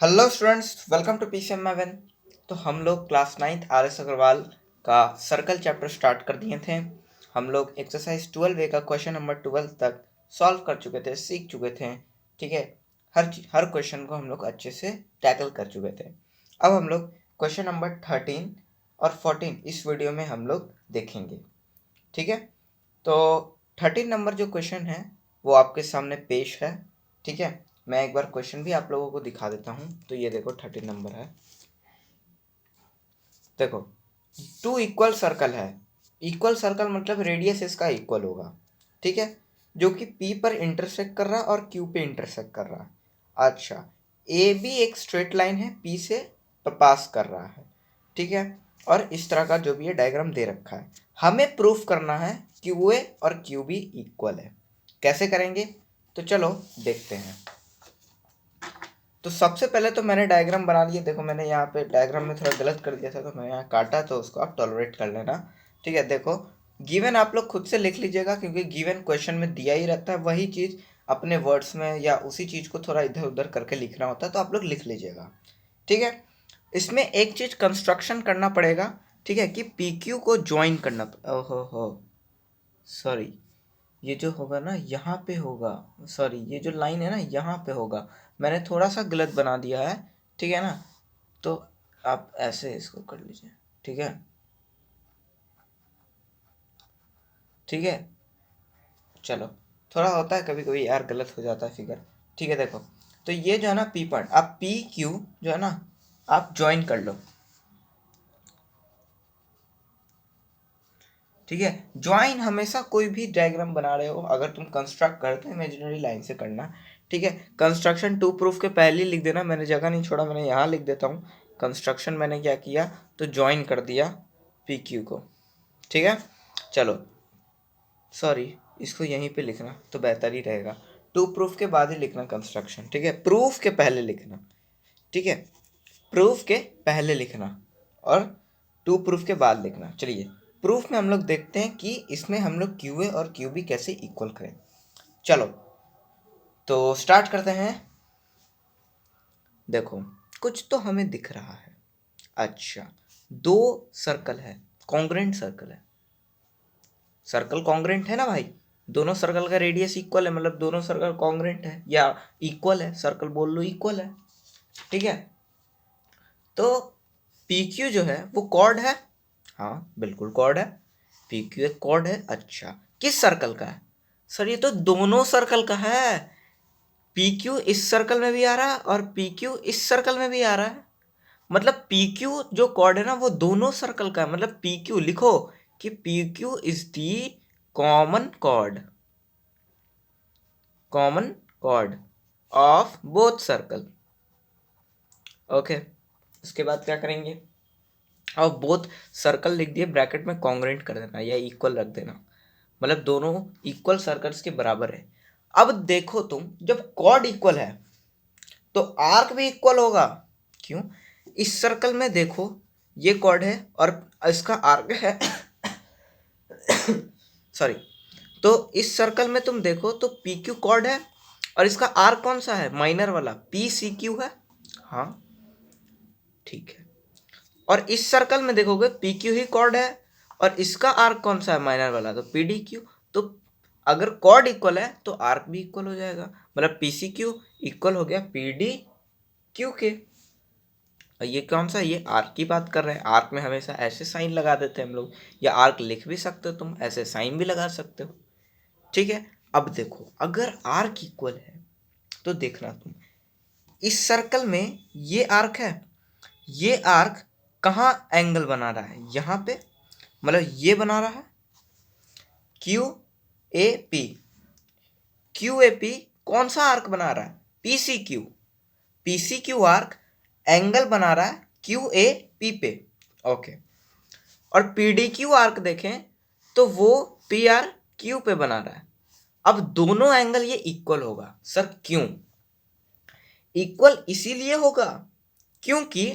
Hello students, welcome to PCM11। तो हम लोग क्लास 9th RS अग्रवाल का सर्कल चैप्टर स्टार्ट कर दिए थे। हम लोग एक्सरसाइज 12A का क्वेश्चन नंबर 12 तक सॉल्व कर चुके थे, सीख चुके थे। ठीक है, हर क्वेश्चन को हम लोग अच्छे से टैकल कर चुके थे। अब हम लोग क्वेश्चन नंबर 13 और 14 इस वीडियो में हम लोग देखेंगे। ठीक है, तो 13 नंबर जो क्वेश्चन है वो आपके सामने पेश है। ठीक है, मैं एक बार क्वेश्चन भी आप लोगों को दिखा देता हूँ। तो ये देखो 13 नंबर है। देखो, टू इक्वल सर्कल है। इक्वल सर्कल मतलब रेडियस इसका इक्वल होगा। ठीक है, जो कि P पर इंटरसेक्ट कर रहा है और Q पे इंटरसेक्ट कर रहा है। अच्छा, ए भी एक स्ट्रेट लाइन है, P से पास कर रहा है। ठीक है, और इस तरह का जो भी ये डायग्राम दे रखा है, हमें प्रूफ करना है QA और QB इक्वल है। कैसे करेंगे तो चलो देखते हैं। तो सबसे पहले तो मैंने डायग्राम बना लिया। देखो, मैंने यहाँ पे डायग्राम में थोड़ा गलत कर दिया था, तो मैं यहाँ काटा, तो उसको आप टॉलरेट कर लेना। ठीक है, देखो गिवन आप लोग खुद से लिख लीजिएगा, क्योंकि गिवन क्वेश्चन में दिया ही रहता है। वही चीज़ अपने वर्ड्स में या उसी चीज़ को थोड़ा इधर उधर करके लिखना होता है, तो आप लोग लिख लीजिएगा। ठीक है, इसमें एक चीज़ कंस्ट्रक्शन करना पड़ेगा। ठीक है, कि PQ को ज्वाइन करना। ओहो हो, सॉरी, ये जो होगा ना यहाँ पे होगा। सॉरी, ये जो लाइन है ना यहाँ पे होगा, मैंने थोड़ा सा गलत बना दिया है। ठीक है ना, तो आप ऐसे इसको कर लीजिए। ठीक है, ठीक है, चलो, थोड़ा होता है कभी कभी यार, गलत हो जाता है फिगर। ठीक है, देखो, तो ये जो है ना पी पॉइंट, आप PQ जो है ना आप ज्वाइन कर लो। ठीक है, ज्वाइन हमेशा कोई भी डायग्राम बना रहे हो, अगर तुम कंस्ट्रक्ट करते हो इमेजिनरी लाइन से करना। ठीक है, कंस्ट्रक्शन टू प्रूफ के पहले ही लिख देना, मैंने जगह नहीं छोड़ा, मैंने यहाँ लिख देता हूँ। कंस्ट्रक्शन मैंने क्या किया, तो ज्वाइन कर दिया PQ को। ठीक है, चलो, सॉरी, इसको यहीं पे लिखना तो बेहतर ही रहेगा। टू प्रूफ के बाद ही लिखना कंस्ट्रक्शन। ठीक है, प्रूफ के पहले लिखना। ठीक है, प्रूफ के पहले लिखना और टू प्रूफ के बाद लिखना। चलिए, प्रूफ में हम लोग देखते हैं कि इसमें हम लोग QA और QB कैसे इक्वल करें। चलो, तो स्टार्ट करते हैं। देखो, कुछ तो हमें दिख रहा है। अच्छा, दो सर्कल है, कॉन्ग्रेंट सर्कल है। सर्कल कॉन्ग्रेंट है ना भाई, दोनों सर्कल का रेडियस इक्वल है, मतलब दोनों सर्कल कॉन्ग्रेंट है या इक्वल है। सर्कल बोल लो इक्वल है। ठीक है, तो PQ जो है वो कॉर्ड है। हाँ बिल्कुल कॉर्ड है, PQ एक कॉर्ड है। अच्छा, किस सर्कल का है? सर ये तो दोनों सर्कल का है। PQ इस सर्कल में भी आ रहा है और PQ इस सर्कल में भी आ रहा है। मतलब PQ जो कॉर्ड है ना वो दोनों सर्कल का है। मतलब PQ लिखो कि PQ is the common chord, common chord of both circle. Okay, उसके बाद क्या करेंगे, और बोथ सर्कल लिख दिए, ब्रैकेट में कॉन्ग्रेंट कर देना या इक्वल रख देना, मतलब दोनों इक्वल सर्कल्स के बराबर है। अब देखो तुम, जब कॉर्ड इक्वल है तो आर्क भी इक्वल होगा। क्यों? इस सर्कल में देखो, ये कॉर्ड है और इसका आर्क है सॉरी, तो इस सर्कल में तुम देखो तो PQ कॉर्ड है और इसका आर्क कौन सा है, माइनर वाला PCQ है। हाँ ठीक है, और इस सर्कल में देखोगे PQ ही कॉर्ड है और इसका आर्क कौन सा है, माइनर वाला, तो PDQ। तो अगर कॉर्ड इक्वल है तो आर्क भी इक्वल हो जाएगा, मतलब PCQ इक्वल हो गया PDQ के। और ये कौन सा, ये आर्क की बात कर रहे हैं। आर्क में हमेशा ऐसे साइन लगा देते हैं हम लोग, या आर्क लिख भी सकते हो तुम, ऐसे साइन भी लगा सकते हो। ठीक है, अब देखो, अगर आर्क इक्वल है तो देखना तुम, इस सर्कल में ये आर्क है, ये आर्क कहाँ एंगल बना रहा है, यहाँ पे, मतलब ये बना रहा है QAP। QAP कौन सा आर्क बना रहा है, PCQ। PCQ आर्क एंगल बना रहा है QAP पे। ओके, और PDQ आर्क देखें तो वो PRQ पे बना रहा है। अब दोनों एंगल ये इक्वल होगा। सर क्यों इक्वल? इसीलिए होगा क्योंकि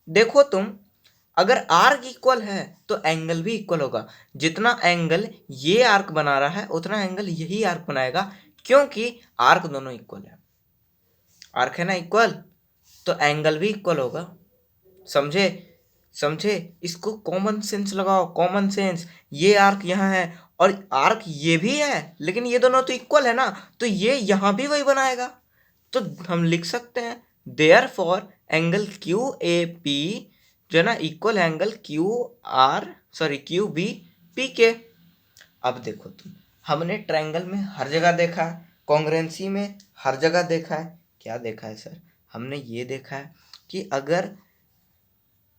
देखो तुम, अगर आर्क इक्वल है तो एंगल भी इक्वल होगा। जितना एंगल ये आर्क बना रहा है उतना एंगल यही आर्क बनाएगा, क्योंकि आर्क दोनों इक्वल है। आर्क है ना इक्वल, तो एंगल भी इक्वल होगा। समझे? समझे? इसको कॉमन सेंस लगाओ, कॉमन सेंस। ये आर्क यहाँ है और आर्क ये भी है, लेकिन ये दोनों तो इक्वल है ना, तो ये यहाँ भी वही बनाएगा। तो हम लिख सकते हैं therefore angle Q A P जो है ना equal angle Q B P के। अब देखो तुम, हमने ट्रायंगल में हर जगह देखा है, कॉन्ग्रुएंसी में हर जगह देखा है। क्या देखा है सर? हमने ये देखा है कि अगर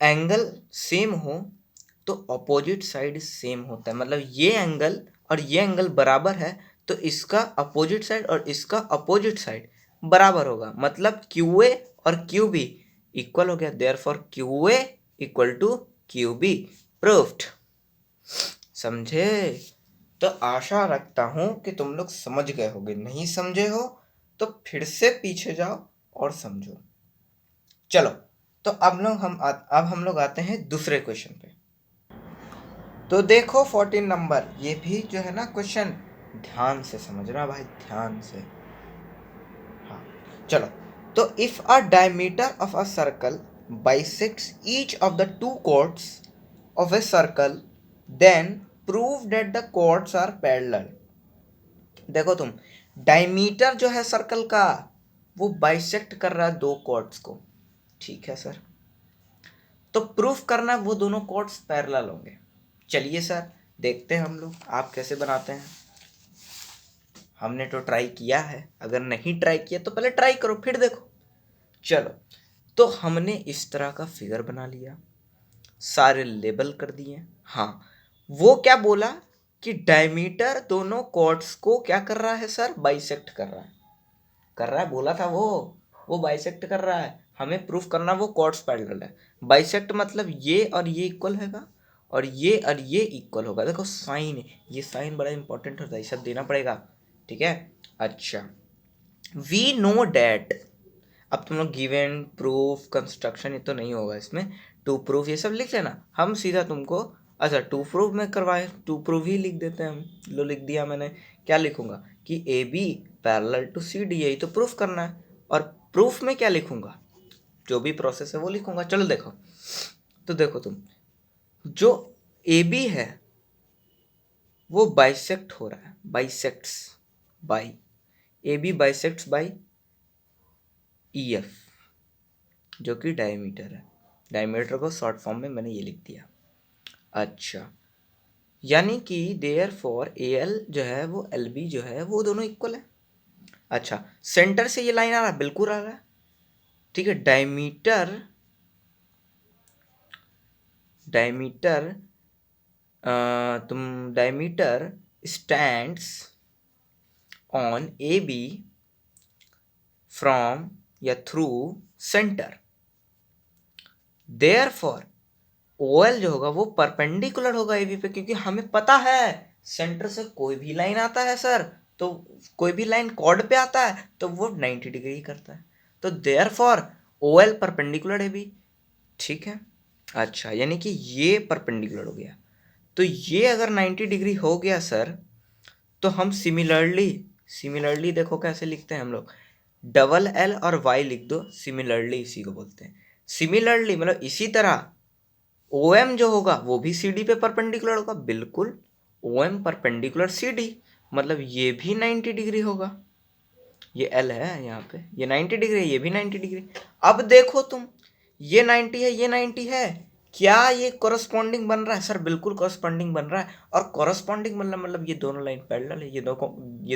एंगल सेम हो तो अपोजिट साइड सेम होता है। मतलब ये एंगल और ये एंगल बराबर है तो इसका अपोजिट साइड और इसका अपोजिट साइड बराबर होगा। मतलब क्यू ए और क्यू बी इक्वल हो गया। Therefore Q A equal to Q B. Proofed. समझे? तो आशा रखता हूं कि तुम लोग समझ गए होगे। नहीं समझे हो तो फिर से पीछे जाओ और समझो। चलो, तो अब हम लोग आते हैं दूसरे क्वेश्चन पे। तो देखो 14 नंबर, ये भी जो है ना क्वेश्चन ध्यान से समझना भाई, ध्यान से। हाँ, चलो। तो if a diameter of a circle bisects each of the two chords of a circle then prove that the chords are parallel. देखो तुम, डायमीटर जो है सर्कल का वो बाइसेक्ट कर रहा है दो कॉर्ड्स को। ठीक है सर, तो प्रूफ करना वो दोनों कॉर्ड्स पैरेलल होंगे। चलिए सर, देखते हैं हम लोग आप कैसे बनाते हैं। हमने तो ट्राई किया है, अगर नहीं ट्राई किया तो पहले ट्राई करो फिर देखो। चलो, तो हमने इस तरह का फिगर बना लिया, सारे लेबल कर दिए। हाँ, वो क्या बोला कि डायमीटर दोनों कॉर्ड्स को क्या कर रहा है सर? बाइसेक्ट कर रहा है। कर रहा है बोला था वो बाइसेक्ट कर रहा है। हमें प्रूफ करना वो कॉर्ड्स पैरेलल है। बाइसेक्ट मतलब ये और ये इक्वल होगा और ये इक्वल होगा। देखो साइन, ये साइन बड़ा इंपॉर्टेंट होता है, सब देना पड़ेगा। ठीक है, अच्छा। वी नो डैट, अब तुम लोग गिवन, प्रूफ, कंस्ट्रक्शन ये तो नहीं होगा इसमें। टू प्रूफ ये सब लिख लेना, हम सीधा तुमको अच्छा टू प्रूफ में करवाए, टू प्रूफ ही लिख देते हैं हम। लो लिख दिया मैंने। क्या लिखूंगा कि A B parallel to C D, यही तो प्रूफ करना है। और प्रूफ में क्या लिखूंगा? जो भी प्रोसेस है वो लिखूंगा। चलो देखो, तो देखो तुम, जो ए बी है वो बाइसेक्ट हो रहा है, bisects by A B bisects by E F जो कि डायमीटर है। डायमीटर को शॉर्ट फॉर्म में मैंने ये लिख दिया। अच्छा, यानी कि देयर फॉर ए एल जो है वो एल बी जो है वो दोनों इक्वल है। अच्छा, सेंटर से ये लाइन आ रहा है, बिल्कुल आ रहा है। ठीक है, diameter stands on A B from या through centre. Therefore O L जो होगा वो परपेंडिकुलर होगा ए बी पे, क्योंकि हमें पता है सेंटर से कोई भी लाइन आता है सर, तो कोई भी लाइन कॉर्ड पे आता है तो वो 90 डिग्री करता है। तो therefore O L perpendicular A B. ठीक है, अच्छा, यानी कि ये परपेंडिकुलर हो गया। तो ये अगर 90 डिग्री हो गया सर, तो हम सिमिलरली देखो कैसे लिखते हैं हम लोग, डबल एल और वाई लिख दो, सिमिलरली इसी को बोलते हैं। सिमिलरली मतलब इसी तरह ओ एम जो होगा वो भी सी डी पे परपेंडिकुलर होगा, बिल्कुल O M perpendicular C D, मतलब ये भी 90 डिग्री होगा। ये एल है यहाँ पे, ये 90 डिग्री है, ये भी 90 डिग्री। अब देखो तुम, ये 90 है, ये 90 है, क्या ये कोरस्पॉन्डिंग बन रहा है सर? बिल्कुल कोरस्पॉन्डिंग बन रहा है। और कोरस्पॉन्डिंग मतलब ये दोनों लाइन पैरेलल है, ये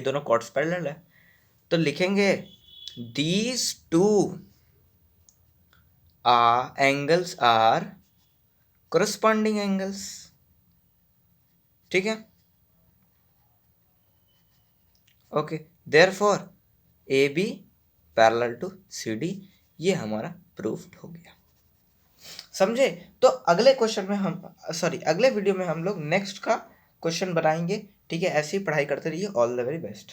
दोनों कॉर्ड्स पैरेलल है। तो लिखेंगे these two angles are corresponding angles. ठीक है, okay. Therefore A B parallel to C D, ये हमारा प्रूफ हो गया। समझे? तो अगले क्वेश्चन में अगले वीडियो में हम लोग नेक्स्ट का क्वेश्चन बनाएंगे। ठीक है, ऐसे ही पढ़ाई करते रहिए। All the very best.